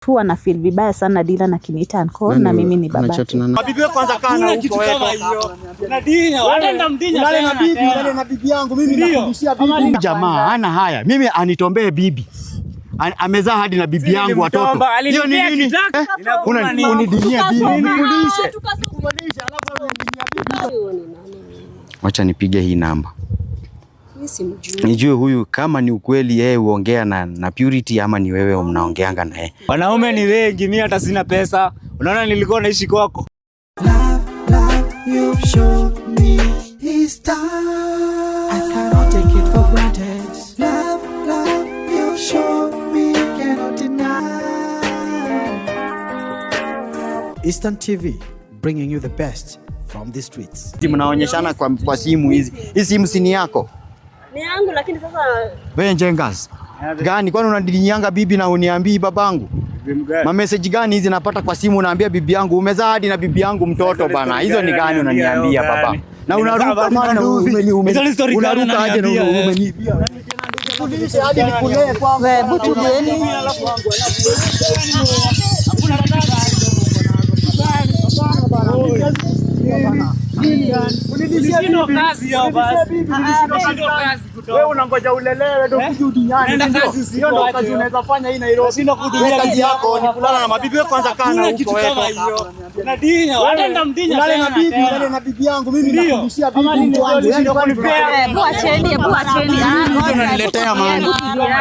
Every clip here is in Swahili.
tu ana feel vibaya sana Dila na kiniita uncle na mimi ni baba. Bibi kwanza kana huko wewe. Nadina, wanaenda mdinya tena. Na bibi yangu mimi nakudishia bibi. Jamaa hana haya. Mimi anitombee bibi. Amezaa hadi na bibi yangu watoto. Hiyo ni nini? Unanidinia bibi. Nikulishe. Tukulishe alafu unanidinia bibi. Wacha nipige hii namba. Nijue huyu kama ni ukweli yeye uongea na Purity ama ni wewe mnaongeanga na yeye. Wanaume ni wengi, mimi hata sina pesa. Unaona nilikuwa naishi kwako. You've shown me his time. I cannot take it for granted. Love, you've shown me, cannot deny. Eastern TV, bringing you the best from the streets. Mnaonyeshana kwa simu hizi. Hii simu si ni yako? Ni yangu lakini sasa wewe Njengas. Gani kwani unadinianga bibi na uniambii babangu? Ma message gani hizi napata kwa simu unaambia bibi yangu umezaa hadi na bibi yangu mtoto bana. Hizo ni gani unaniambia baba? Na unaruka maana unaruka aje na umenibia. Kudisha hadi nikulee kwa wewe butu gani? Unidishino kazi yao basi. Wewe unangoja ulelewe ndio kuja duniani. Nenda kazi hiyo ndio kazi unaweza fanya hii Nairobi. Sina kuhudumia kazi yako ni kulala na mabibi. Wewe kwanza kana huko wewe. Nadina, wanaenda mdinya tena. Nalale na bibi yangu mimi nakudishia bibi wangu. Ndio kunipea. Buacheni. Unaniletea maana.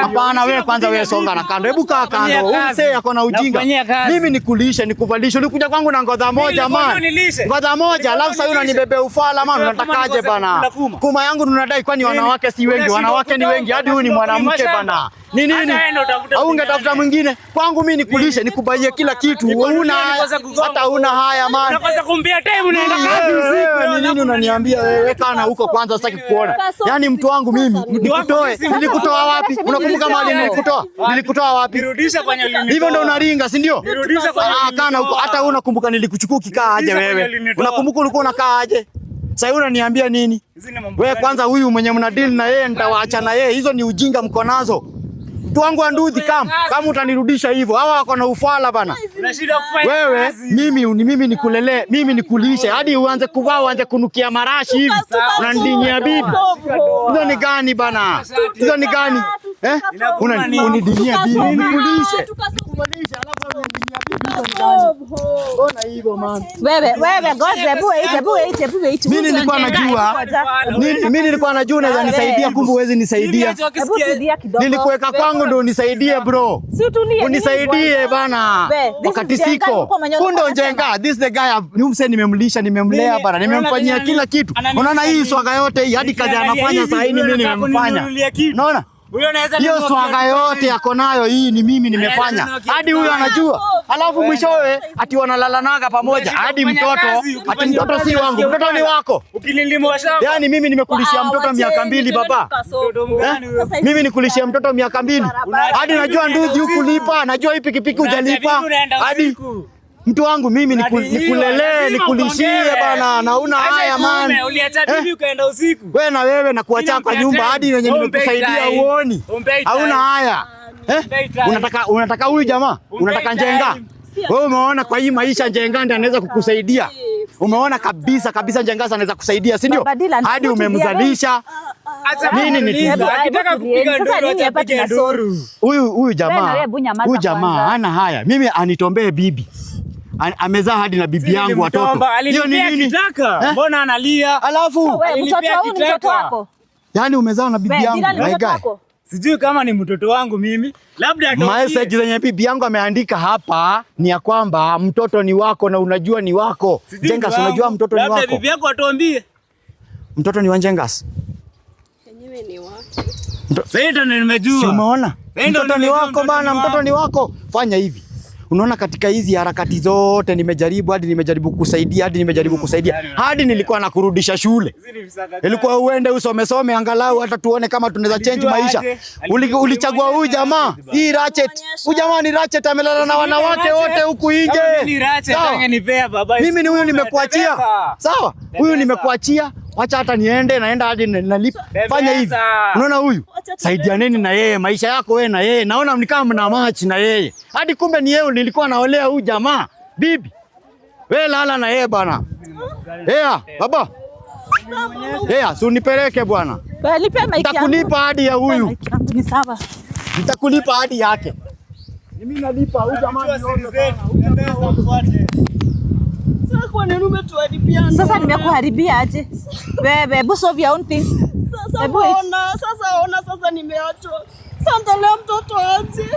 Hapana wewe kwanza wewe songa na kando. Hebu kaa kando. Umse yako na ujinga. Mimi nikulishe nikuvalishe. Ulikuja kwangu na ngodha moja man. Ngodha moja alafu sasa unanibebea ufala man. Unatakaje bana? Kuma yangu tunadai kwani wanawake si wengi, wanawake ni wengi, hadi huyu ni mwanamke bana. Ni nini? Au ungetafuta mwingine? Kwangu mimi nikulishe, nikubaie kila kitu. Huna hata huna haya man. Unaweza kumbia time unaenda kazi usiku. Ni nini unaniambia wewe kana huko kwanza sitaki kuona. Yaani mtu wangu mimi nikutoe. Nilikutoa wapi? Unakumbuka mahali nilikutoa? Nilikutoa wapi? Nirudisha kwenye ulinitoa. Hivyo ndio unaringa, si ndio? Nirudisha kwenye kana huko hata unakumbuka nilikuchukua kikaa aje wewe? Unakumbuka ulikuwa unakaa aje? Sasa unaniambia nini? Wewe kwanza huyu mwenye mna deal na yeye nitawaacha na yeye. Hizo ni ujinga mko nazo. Mtu wangu anduthi kama utanirudisha hivyo. Hawa wako na ufala bana. Wewe mimi nikulelee, mimi nikulishe hadi uanze kuvaa uanze kunukia marashi hivi. Unanidinyia bibi. Hizo ni gani bana? Hizo ni gani? Unanidinyia bibi nikulishe. Kukulisha alafu unanidinyia bibi hizo ni gani? Ona hivyo man. Wewe goje ite. Mimi nilikuwa najua unaweza nisaidia kumbe huwezi nisaidia. Nilikuweka kwangu ndio unisaidie bro. Unisaidie bana. Wakati siko. Kundo Njenga, this the guy nimse nimemlisha, nimemlea bana. Nimemfanyia kila kitu. Unaona hii swaga yote hii hadi kazi anafanya saa hii mimi nimemfanya. Unaona? Hiyo swaga yote yako nayo hii ni mimi nimefanya. Hadi huyo anajua. Alafu mwishowe ati wanalalanaga pamoja. Hadi mtoto, ati mtoto si wangu. Mtoto ni wako. Yaani mimi nimekulishia mtoto miaka 2 baba. Mimi nikulishia mtoto miaka 2. Hadi najua nduthi hukulipa, najua hii pikipiki hujalipa. Hadi mtu wangu mimi nikulelee, nikulishie bana na una haya man. Uliacha bibi ukaenda usiku. Wewe na wewe na kuacha kwa nyumba hadi wenye nimekusaidia uoni. Hauna haya. Unataka huyu jamaa? Unataka Njenga? Wewe umeona kwa hii maisha Njenga ndiye anaweza kukusaidia. Umeona kabisa Njenga anaweza kusaidia, si ndio? Hadi umemzalisha. Nini ni akitaka kupiga nduru atapiga nduru. Huyu jamaa hana haya. Mimi anitombee bibi. Amezaa hadi na bibi yangu watoto. Hiyo ni nini? Mbona analia? Alafu mtoto wako. Yaani umezaa na bibi yangu. Sijui kama ni mtoto wangu mimi. Labda ndio. Message zenye bibi yangu ameandika hapa ni ya kwamba mtoto ni wako na unajua ni wako. Njengas unajua mtoto ni wako. Labda bibi yako atuambie. Mtoto ni wa Njengas. Yenyewe ni wako. Sasa ndio nimejua. Si umeona? Mtoto ni wako bana, mtoto ni wako. Fanya hivi. Unaona katika hizi harakati zote nimejaribu kusaidia hadi nilikuwa nakurudisha shule. Ilikuwa uende usome angalau hata tuone kama tunaweza change maisha. Ulichagua huyu jamaa. Hii Ratchet. Huyu jamaa ni Ratchet amelala na wanawake wote huku nje. Ni Ratchet angenipea baba. Mimi ni huyu nimekuachia. Sawa? Huyu nimekuachia. Wacha hata niende, naenda hadi nalipa. Fanya hivi. Unaona huyu? Saidianeni na yeye, maisha yako wewe na yeye. Naona mnikaa mna match na yeye. Hadi kumbe ni yeye nilikuwa naolea huyu jamaa. Bibi. Wewe lala na yeye bwana. Baba. Si unipeleke bwana. Nitakulipa hadi ya huyu. Ni sawa. Nitakulipa hadi yake. Mimi nalipa huyu jamaa nione. Sasa nimekuharibia aje? Wewe boss of your own things. Sasa nimeachwa. Sasa leo mtoto aje.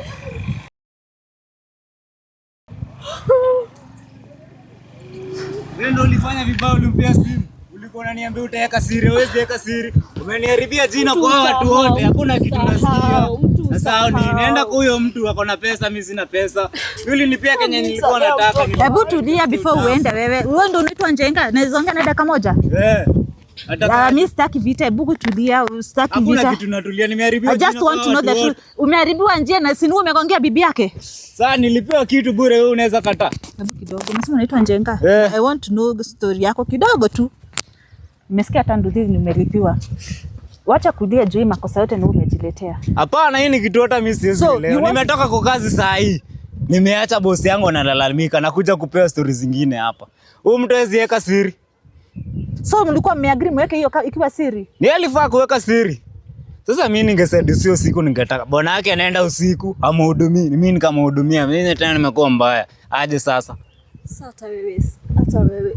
Wewe ndio ulifanya vibaya, ulimpea simu. Ulikuwa unaniambia utaweka siri, wewe weka siri. Umeniharibia jina kwa watu wote. Hakuna kitu nasikia. Sasa nenda kwa huyo mtu ako na pesa, mimi sina pesa. Yule nipia Kenya nilikuwa nataka. Hebu tulia before uende wewe. Wewe ndio unaitwa Njenga. Naweza ongea na dakika moja? Mimi sitaki vita. Hebu tulia, usitaki vita. Hakuna kitu natulia, nimeharibiwa jina. I just want to know the truth. Umeharibiwa njia na sinu umegongea bibi yake. Sasa nilipewa kitu bure, wewe unaweza kataa. Hebu kidogo. Unasema unaitwa Njenga. I want to know story yako kidogo tu. Nimesikia hata nduthi nimelipiwa. Wacha kulia juu makosa yote ni umejiletea. Hapana, hii ni kitu hata mimi siwezi leo. Nimetoka kwa kazi saa hii. Nimeacha bosi yangu analalamika na kuja kupewa stories zingine hapa. Huyu mtu hawezi weka siri. So mlikuwa mmeagree mweke hiyo ikiwa siri? Ni alifaa kuweka siri. Sasa mimi ningesaidia sio siku ningetaka. Bwana yake anaenda usiku, amhudumii. Mimi nikamhudumia. Mimi tena nimekuwa mbaya. Aje sasa. Hata wewe.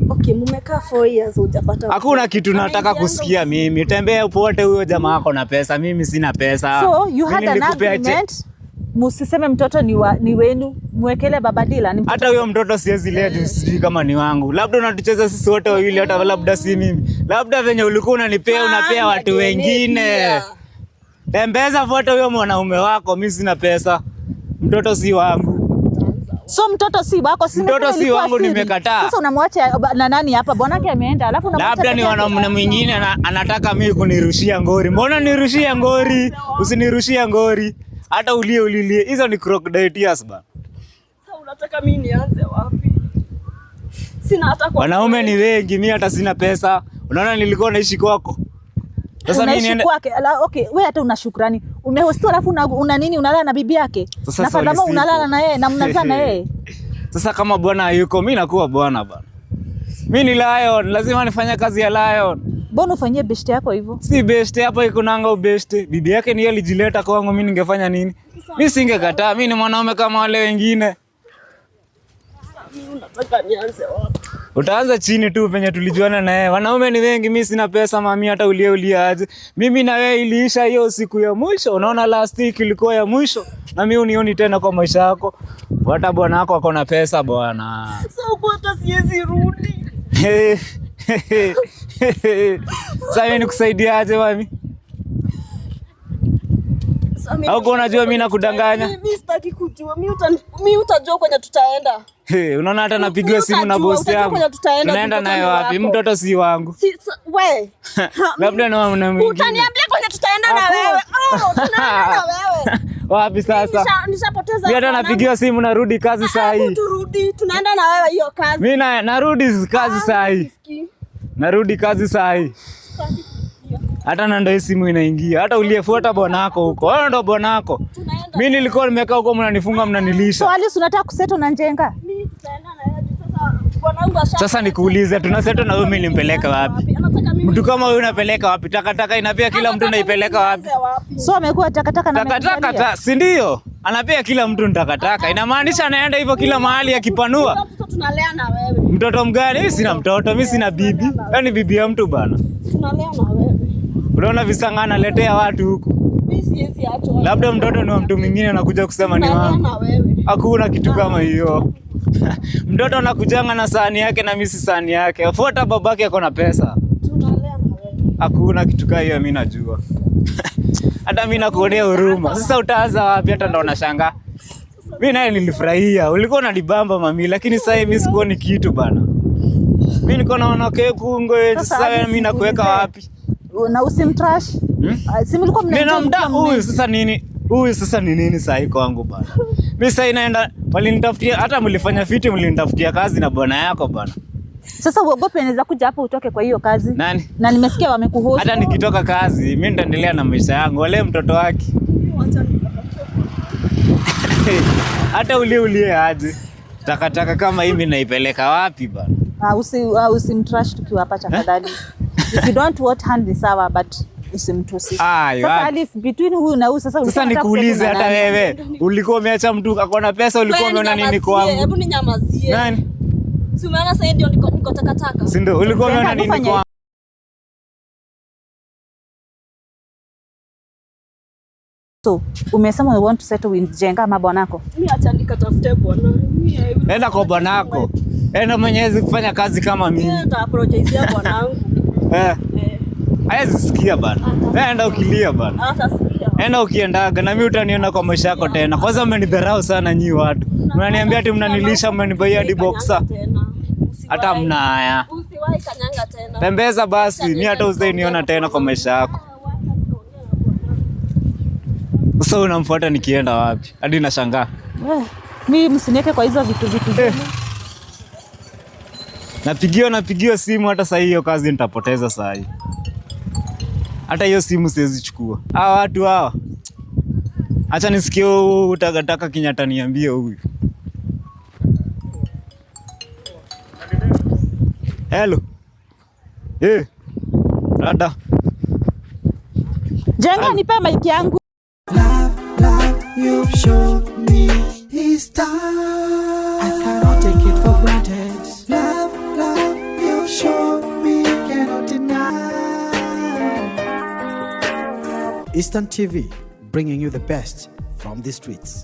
Okay, mumekaa 4 years hujapata. Hakuna kitu nataka kusikia mimi. Tembea upote huyo jamaa wako na pesa, mimi sina pesa. So you had an agreement. Musiseme mtoto ni wenu, muwekele baba Dila. Hata huyo mtoto siwezi lea, sijui kama ni wangu. Labda unatucheza sisi wote wawili, hata labda si mimi. Labda venye ulikuwa unapea watu wengine. Tembeza foto huyo mwanaume wako, mimi sina pesa. Mtoto si wangu. So mtoto si wako, mtoto si wangu, nimekataa. Sasa unamwacha na nani hapa? Bwanake ameenda, alafu unamwacha. Labda ni mwanamume mwingine anataka mimi kunirushia ngori. Mbona nirushia ngori? Usinirushia ngori. Hata ulilie. Hizo ni crocodile tears bana. Sasa unataka mimi nianze wapi? Sina hata kwa. Wanaume ni wengi, mimi hata sina pesa. Unaona nilikuwa naishi kwako. Sasa mimi niende kwake. Okay, wewe hata una shukrani. Umehostiwa alafu una nini unalala na bibi yake? Na fadhama unalala na yeye na mnazaa na yeye. Sasa kama bwana yuko, mimi nakuwa bwana bana. Mimi ni lion, lazima nifanye kazi ya lion. Mbona ufanyie best yako hivyo? Si best hapa iko nanga ubest. Bibi yake ni yeye alijileta kwangu, mimi ningefanya nini? Mimi singekataa, mimi ni mwanaume kama wale wengine. Mimi unataka nianze wapi? Utaanza chini tu penye tulijuana na yeye. Wanaume ni wengi, mimi sina pesa mami, hata ulie aje. Mimi na wewe iliisha hiyo siku ya mwisho. Unaona last week ilikuwa ya mwisho. Na mimi unioni tena kwa maisha yako. Hata bwana wako ako na pesa bwana. Sasa uko hata siwezi rudi. Sasa mimi nikusaidia aje mami? Au unajua mimi nakudanganya? Mimi sitaki kujua. Mimi utajua kwenye tutaenda. Unaona hata napigiwa simu na bosi yangu. Tunaenda naye wapi? Mtoto si wangu. Wewe. Labda na mwana mwingine. Utaniambia kwenye tutaenda na wewe. Tunaenda na wewe. Wapi sasa? Nishapoteza. Mimi hata napigiwa simu narudi kazi saa hii. Turudi, tunaenda na wewe hiyo kazi. Mimi narudi kazi saa hii. Narudi kazi saa hii. Hata na ndio simu inaingia. Hata uliyefuata bwanako huko. Wewe ndio bwanako. Mimi nilikuwa nimekaa huko mnanifunga mnanilisha. So Alice unataka kuseto na Njenga? Mimi tutaenda na yeye sasa bwanangu asha. Sasa nikuulize tunaseto na wewe mimi nimpeleka wapi? Mtu kama wewe unapeleka wapi? Takataka inapia kila mtu naipeleka wapi? So amekuwa takataka na takataka, si ndio? Anapia kila mtu takataka. Inamaanisha anaenda hivyo kila mahali akipanua. Mtoto tunalea na wewe. Mtoto mgani? Mimi sina mtoto, mimi sina bibi. Yaani bibi ya mtu bana. Tunalea na wewe. Unaona visangana letea watu huku. Mimi siwezi acha. Labda mtoto ni wa mtu mwingine anakuja kusema ni wangu. Hakuna kitu kama hiyo. Mtoto anakujanga na sahani yake na mimi si sahani yake. Fuata babake ako na pesa. Tunalea na wewe. Hakuna kitu kama hiyo mimi najua. Hata mimi nakuonea huruma. Sasa utaanza wapi? Hata ndo unashangaa. Mimi naye nilifurahia. Ulikuwa unanibamba mami, lakini sasa mimi sikuoni kitu bana. Mimi niko naona kekungo, sasa mimi nakuweka wapi? Na usimtrash. Si mlikuwa mnaenda huyu sasa nini? Huyu sasa ni nini sasa iko wangu bana? Mimi sasa inaenda walinitafutia, hata mlifanya fiti mlinitafutia kazi na bwana yako bana. Sasa uogope anaweza kuja hapo utoke kwa hiyo kazi. Nani? Na nimesikia wamekuhost. Hata nikitoka kazi, mimi nitaendelea na maisha yangu. Wale mtoto wake. Hata ulie aje. Takataka kama hivi naipeleka wapi bana? Usimtrash tukiwa hapa tafadhali. If you don't want hand ni sawa but usimtusi. Sasa Alif between huyu na huyu sasa nikuulize hata wewe. Ulikuwa umeacha mtu akona pesa ulikuwa umeona nini kwangu? Hebu ninyamazie. Nani? Si umeona sasa ndio niko takataka. Si ndio ulikuwa umeona nini kwangu? So, umesema you want to settle with Jenga ama bwanako? Mimi acha nikatafute bwana. Enda kwa bwanako. Enda mwenyezi kufanya kazi kama mimi. Mimi nita apologize bwanangu. Haiwezi sikia bana. Enda ukilia bana. Hatasikia. Enda ukiendaga na mimi utaniona kwa maisha yako tena. Kwanza umenidharau sana nyi watu. Mnaniambia ati mnanilisha mmenibaia hadi boxer. Hata mna haya. Usiwahi kanyanga tena. Tembeza basi, mimi hata usiniona tena kwa maisha yako. Sasa unamfuata nikienda wapi? Hadi nashangaa. Mimi msiniweke kwa hizo vitu zenu. Napigiwa simu hata saa hiyo kazi nitapoteza saa hii. Hata hiyo simu siwezi chukua. Hawa watu hawa. Acha nisikie utakataka Kinyata niambie huyu. Hello. Dada. Jenga nipe mic yangu. Love, you've shown me is time. I cannot take it for granted. Love, you've shown me, cannot deny. Eastern TV, bringing you the best from the streets.